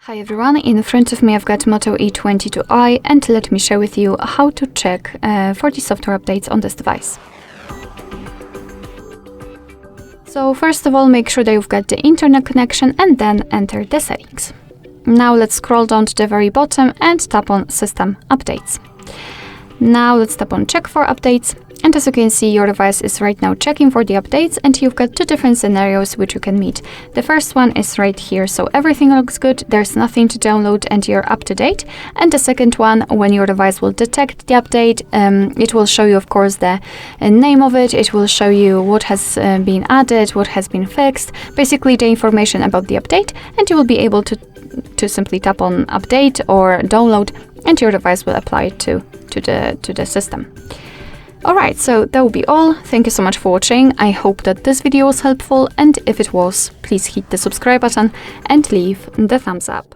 Hi everyone, in front of me I've got Moto E22i and let me share with you how to check for the software updates on this device. So first of all, make sure that you've got the internet connection and then enter the settings. Now let's scroll down to the very bottom and tap on System Updates. Now let's tap on Check for Updates, and as you can see, your device is right now checking for the updates and you've got two different scenarios which you can meet. The first one is right here, so everything looks good, there's nothing to download and you're up to date. And the second one, when your device will detect the update, it will show you of course the name of it, it will show you what has been added, what has been fixed, basically the information about the update, and you will be able to simply tap on Update or Download and your device will apply it to the system. Alright, so that will be all. Thank you so much for watching. I hope that this video was helpful, and if it was, please hit the subscribe button and leave the thumbs up.